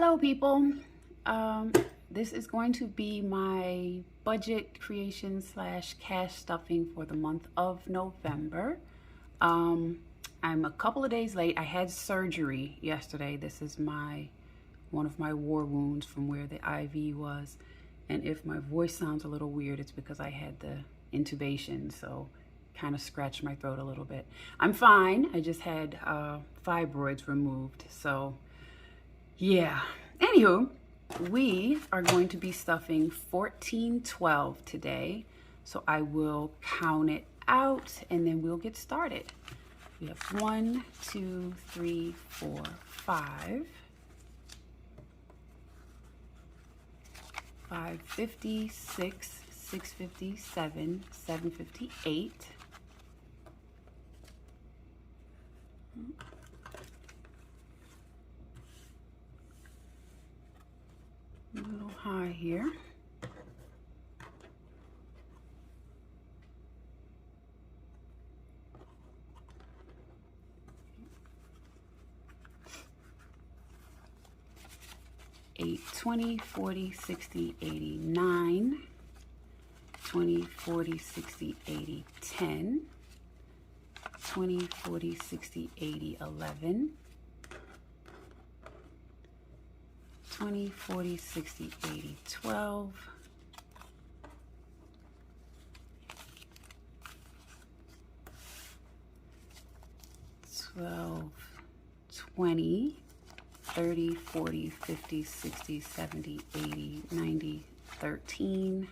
Hello people, this is going to be my budget creation slash cash stuffing for the month of November. I'm a couple of days late. I had surgery yesterday. This is one of my war wounds from where the IV was, and if my voice sounds a little weird, it's because I had the intubation, so kind of scratched my throat a little bit. I'm fine. I just had fibroids removed, so yeah. Anywho, we are going to be stuffing 1412 today. So I will count it out and then we'll get started. We have 1, 2, 3, 4, 5. 550, 6, 650, 7, 758. A little high here. Eight, 20, 40, 60, 80, 9, 20, 40, 60, 80, 10, 20, 40, 60, 80, 11, 20, 40, 60, 80, 12, 12, 20, 30, 40, 50, 60, 70, 80, 90, 13,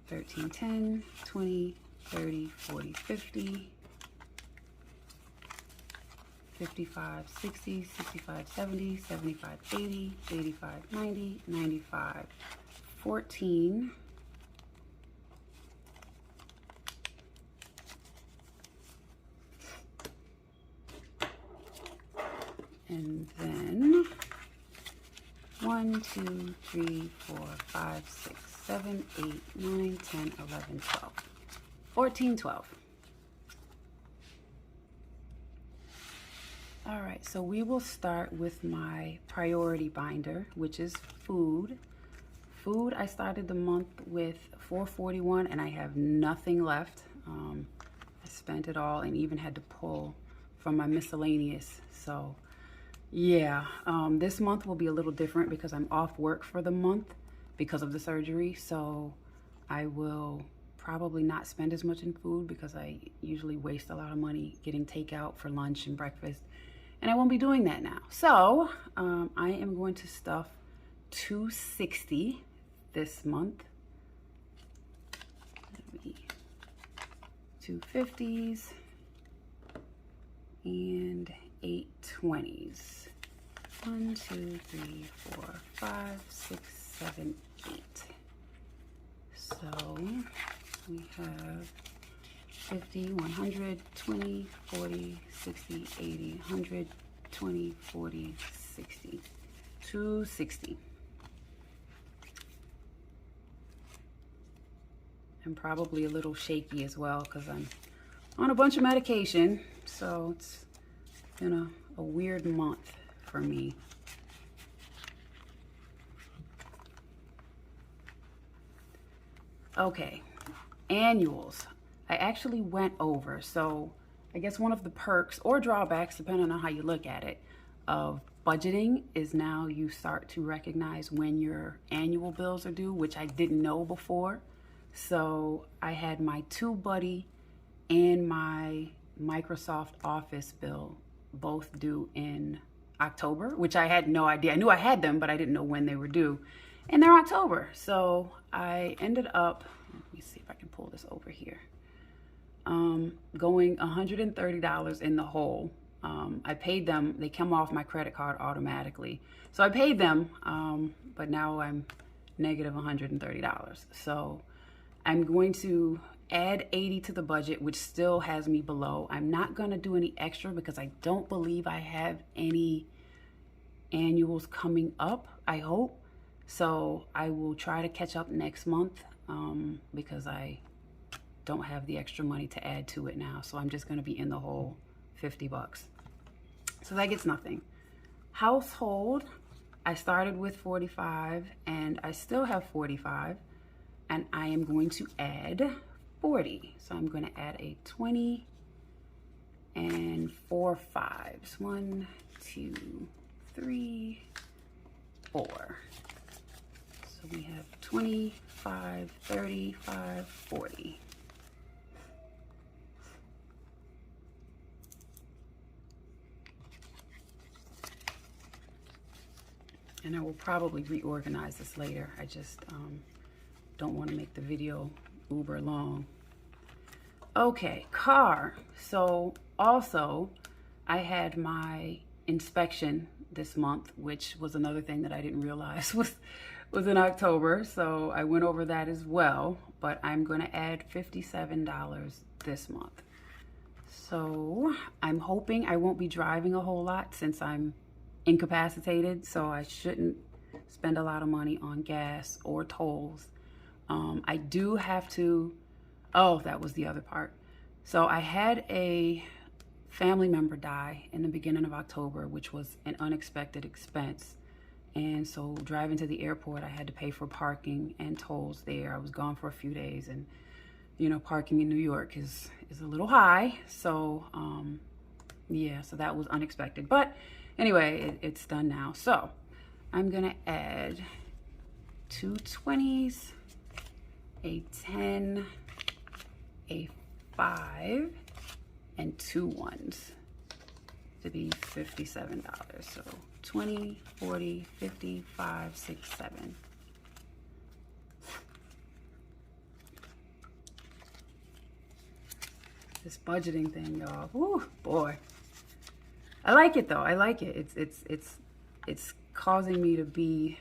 13, 10, 20, 30, 40, 50, 55, 60, 65, 70, 75, 80, 85, 90, 95, 14, and then 1, 2, 3, 4, 5, 6, 7, 8, 9, 10, 11, 12. 14, 12. All right, so we will start with my priority binder, which is food. Food, I started the month with $441 and I have nothing left. I spent it all and even had to pull from my miscellaneous. So yeah, this month will be a little different because I'm off work for the month because of the surgery. So I will probably not spend as much in food because I usually waste a lot of money getting takeout for lunch and breakfast. And I won't be doing that now. So I am going to stuff 260 this month. 250s and 820s. 1, 2, 3, 4, 5, 6, 7, 8. So we have 50, 100, 20, 40, 60, 80, 100, 20, 40, 60, 260. I'm probably a little shaky as well because I'm on a bunch of medication. So it's been a weird month for me. Okay, annuals. I actually went over, so I guess one of the perks or drawbacks, depending on how you look at it, of budgeting is now you start to recognize when your annual bills are due, which I didn't know before. So I had my TubeBuddy and my Microsoft Office bill both due in October, which I had no idea. I knew I had them, but I didn't know when they were due. And they're October. So I ended up, let me see if I can pull this over here. Going $130 in the hole. I paid them, they come off my credit card automatically. So I paid them, but now I'm negative $130. So I'm going to add 80 to the budget, which still has me below. I'm not going to do any extra because I don't believe I have any annuals coming up, I hope. So I will try to catch up next month because I don't have the extra money to add to it now. So I'm just going to be in the hole $50. So that gets nothing. Household, I started with 45 and I still have 45, and I am going to add 40. So I'm going to add a 20 and 4 5s. 1, 2, 3, 4. So we have 25, 35, 40. And I will probably reorganize this later. I just don't want to make the video uber long. Okay, car. So also, I had my inspection this month, which was another thing that I didn't realize was in October. So I went over that as well, but I'm going to add $57 this month. So I'm hoping I won't be driving a whole lot since I'm incapacitated, so I shouldn't spend a lot of money on gas or tolls. I do have to, oh, that was the other part. So I had a family member die in the beginning of October, which was an unexpected expense. And so driving to the airport, I had to pay for parking and tolls there. I was gone for a few days, and you know, parking in New York is a little high. So yeah, so that was unexpected. But anyway, it's done now. So I'm gonna add 2 20s, a 10, a 5, and 2 1s to be $57. So 20, 40, 50, 5, 6, 7. This budgeting thing, y'all. Woo, boy. I like it though. I like it. It's causing me to be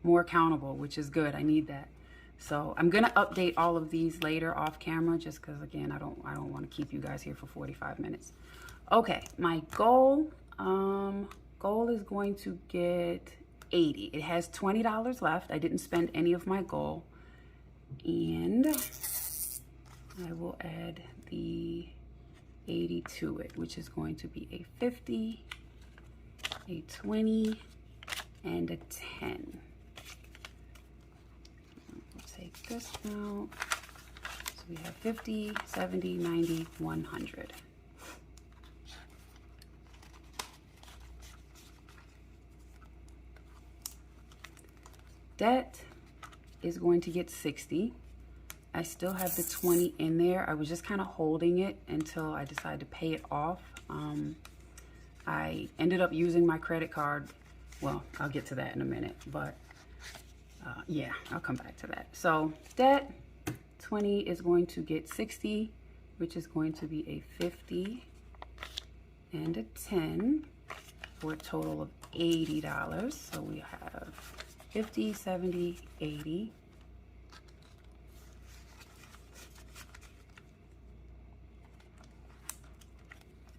more accountable, which is good. I need that. So I'm gonna update all of these later off camera, just because again I don't want to keep you guys here for 45 minutes. Okay, my goal is going to get 80. It has $20 left. I didn't spend any of my goal, and I will add the 80 to it, which is going to be a 50, a 20, and a 10. We'll take this out. So we have 50, 70, 90, 100. Debt is going to get 60. I still have the 20 in there. I was just kind of holding it until I decided to pay it off. I ended up using my credit card. Well, I'll get to that in a minute, but yeah, I'll come back to that. So debt, 20 is going to get 60, which is going to be a 50 and a 10 for a total of $80. So we have 50, 70, 80.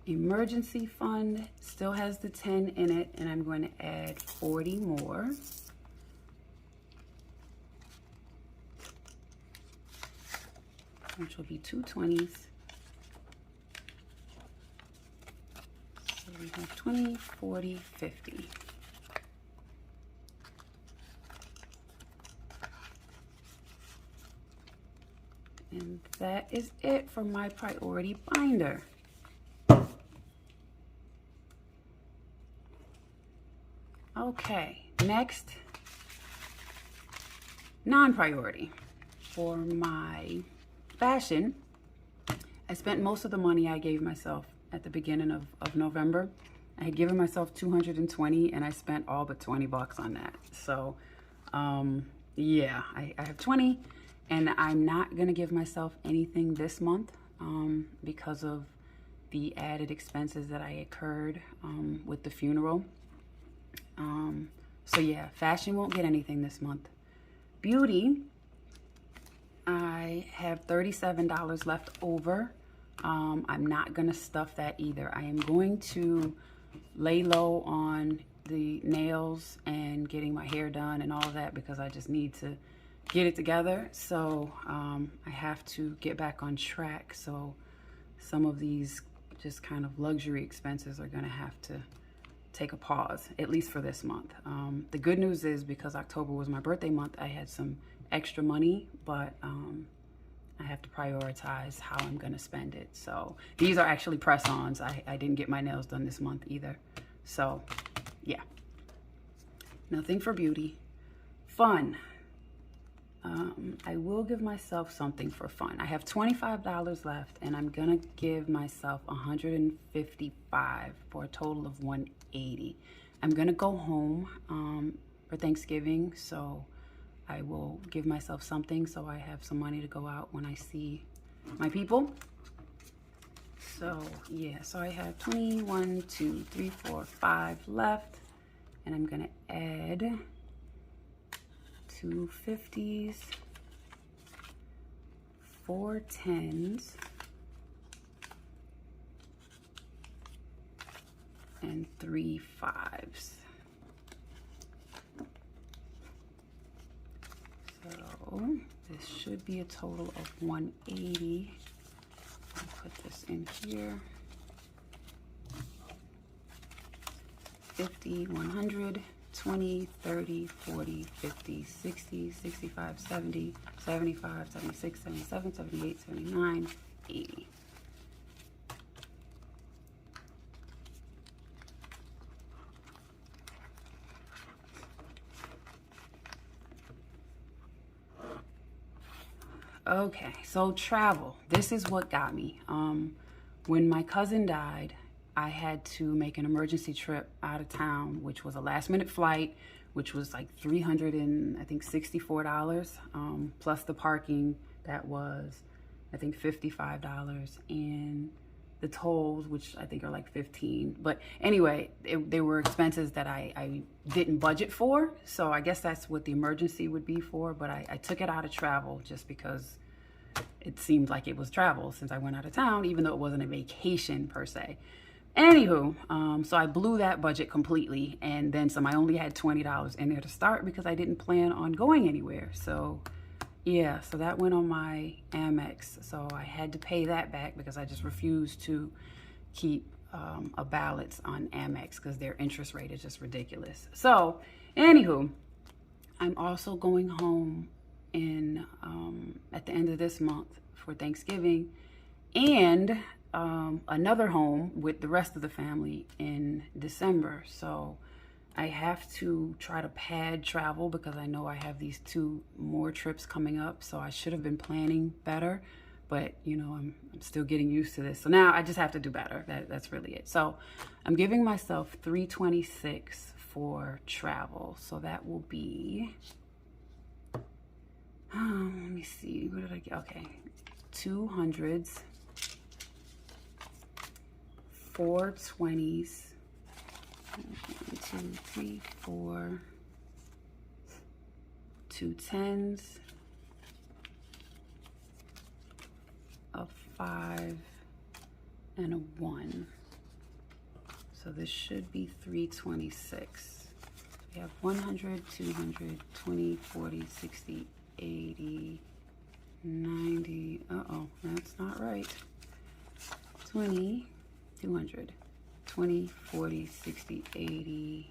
Emergency fund still has the 10 in it, and I'm going to add 40 more. Which will be 2 20s. So we have 20, 40, 50. And that is it for my priority binder. Okay, next, non-priority. For my fashion, I spent most of the money I gave myself at the beginning of November. I had given myself $220 and I spent all but 20 bucks on that. So yeah, I have 20, and I'm not gonna give myself anything this month because of the added expenses that I incurred with the funeral. So yeah, fashion won't get anything this month. Beauty, I have $37 left over. I'm not gonna stuff that either. I am going to lay low on the nails and getting my hair done and all of that because I just need to get it together. So I have to get back on track. So some of these just kind of luxury expenses are gonna have to take a pause, at least for this month. The good news is because October was my birthday month, I had some extra money, but I have to prioritize how I'm gonna spend it. So these are actually press-ons. I didn't get my nails done this month either. So yeah, nothing for beauty. Fun. I will give myself something for fun. I have $25 left, and I'm gonna give myself $155 for a total of $180. I'm gonna go home for Thanksgiving, so I will give myself something so I have some money to go out when I see my people. So yeah, so I have 21, 2, 3, 4, 5 left, and I'm gonna add 2 50s, 4 10s, and 3 5s. So this should be a total of 180. I'll put this in here. 50, 100, 20, 30, 40, 50, 60, 65, 70, 75, 76, 77, 78, 79, 80. Okay, so travel. This is what got me. When my cousin died, I had to make an emergency trip out of town, which was a last minute flight, which was like $364, plus the parking that was, I think, $55, and the tolls, which I think are like 15. But anyway, they were expenses that I didn't budget for. So I guess that's what the emergency would be for. But I took it out of travel just because it seemed like it was travel since I went out of town, even though it wasn't a vacation per se. Anywho, so I blew that budget completely, and then some. I only had $20 in there to start because I didn't plan on going anywhere. So yeah, so that went on my Amex. So I had to pay that back because I just refused to keep a balance on Amex because their interest rate is just ridiculous. So anywho, I'm also going home in at the end of this month for Thanksgiving, and another home with the rest of the family in December. So I have to try to pad travel because I know I have these 2 more trips coming up. So I should have been planning better, but you know, I'm still getting used to this. So now I just have to do better. That's really it. So I'm giving myself $326 for travel. So that will be, let me see, what did I get? Okay, 200s, 4 20s, 1, 2, 3, 4, 2 10s, a 5, and a 1. So this should be 326. We have 100, 200, 20, 40, 60, 80, 90. Uh-oh, that's not right. 20, 200, 20, 40, 60, 80,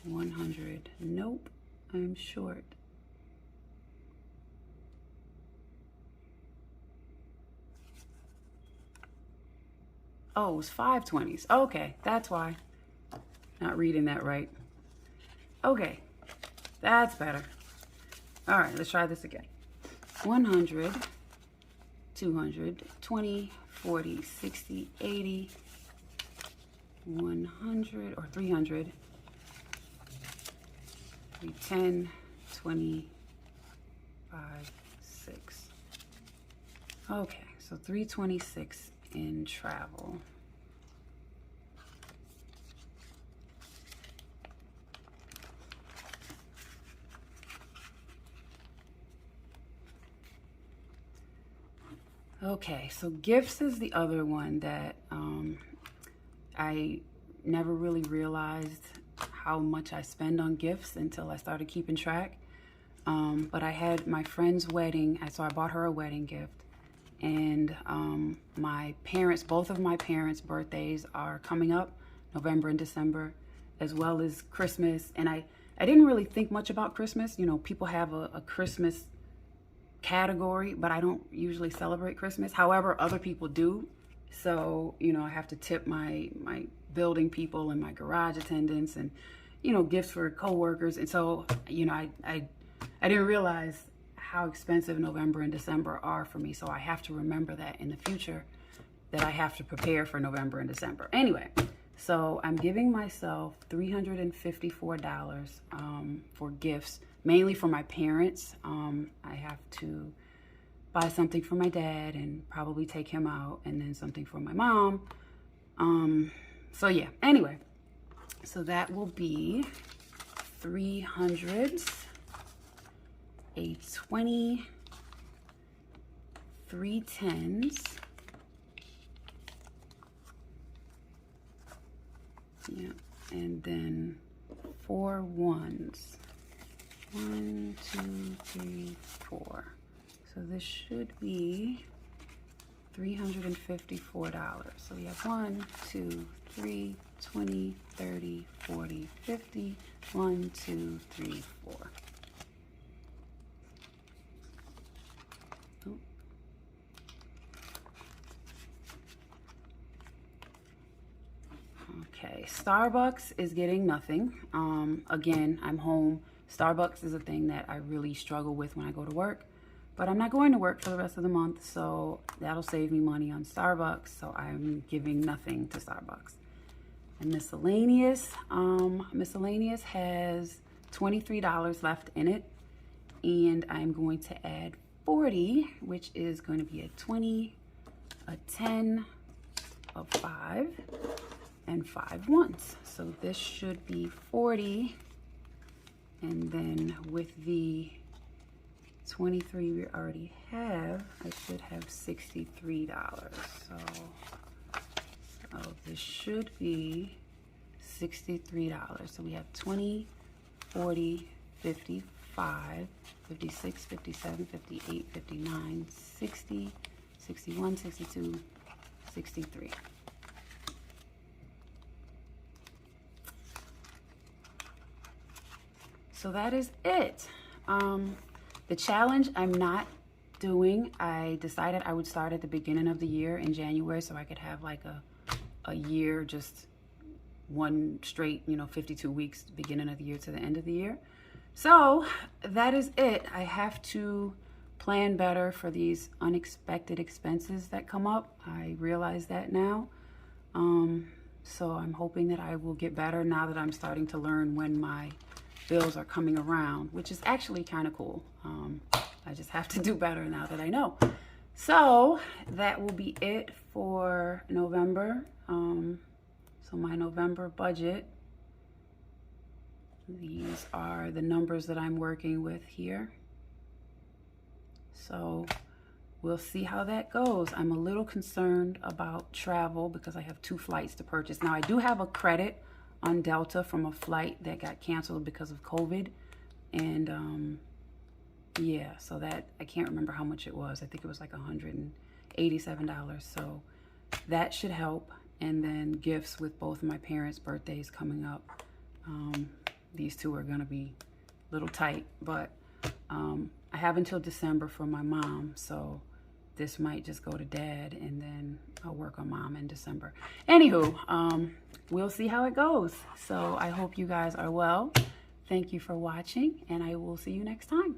100. Nope, I'm short. Oh, it was 5 20s. Okay, that's why. Not reading that right. Okay, that's better. All right, let's try this again. 100, 200, 20, 40, 60, 80, 100, or 300, 10, 20, 5, 6. Okay, so 326 in travel. Okay, so gifts is the other one that I never really realized how much I spend on gifts until I started keeping track. But I had my friend's wedding, so I bought her a wedding gift, And my parents, both of my parents' birthdays are coming up, November and December, as well as Christmas. And I didn't really think much about Christmas. You know, people have a Christmas category, but I don't usually celebrate Christmas. However, other people do. So, you know, I have to tip my building people and my garage attendants, and, you know, gifts for coworkers. And so, you know, I didn't realize how expensive November and December are for me. So I have to remember that in the future, that I have to prepare for November and December. Anyway, so I'm giving myself $354 for gifts, mainly for my parents. I have to buy something for my dad and probably take him out, and then something for my mom. So yeah, anyway, so that will be 300, a 20, 3 10s, yeah, and then 4 1s. 1, 2, 3, 4. So this should be $354. So we have 1, 2, 3, 20, 30, 40, 50. 1, 2, 3, 4. Oh. Okay, Starbucks is getting nothing. Again, I'm home. Starbucks is a thing that I really struggle with when I go to work, but I'm not going to work for the rest of the month, so that'll save me money on Starbucks. So I'm giving nothing to Starbucks. And miscellaneous, miscellaneous has $23 left in it, and I'm going to add 40, which is going to be a 20, a 10, a 5, and 5 1s. So this should be 40. And then with the 23 we already have, I should have $63. So this should be $63. So we have 20, 40, 55, 56, 57, 58, 59, 60, 61, 62, 63. So that is it. The challenge I'm not doing. I decided I would start at the beginning of the year in January, so I could have like a year, just one straight, 52 weeks, beginning of the year to the end of the year. So that is it. I have to plan better for these unexpected expenses that come up. I realize that now. So I'm hoping that I will get better now that I'm starting to learn when my bills are coming around, which is actually kind of cool. I just have to do better now that I know. So that will be it for November. So my November budget, these are the numbers that I'm working with here. So we'll see how that goes. I'm a little concerned about travel because I have 2 flights to purchase. Now I do have a credit on Delta from a flight that got canceled because of COVID. And yeah, so that, I can't remember how much it was. I think it was like $187. So that should help. And then gifts with both of my parents' birthdays coming up. These 2 are gonna be a little tight, but I have until December for my mom. So this might just go to Dad, and then I'll work on Mom in December. Anywho, we'll see how it goes. So I hope you guys are well. Thank you for watching, and I will see you next time.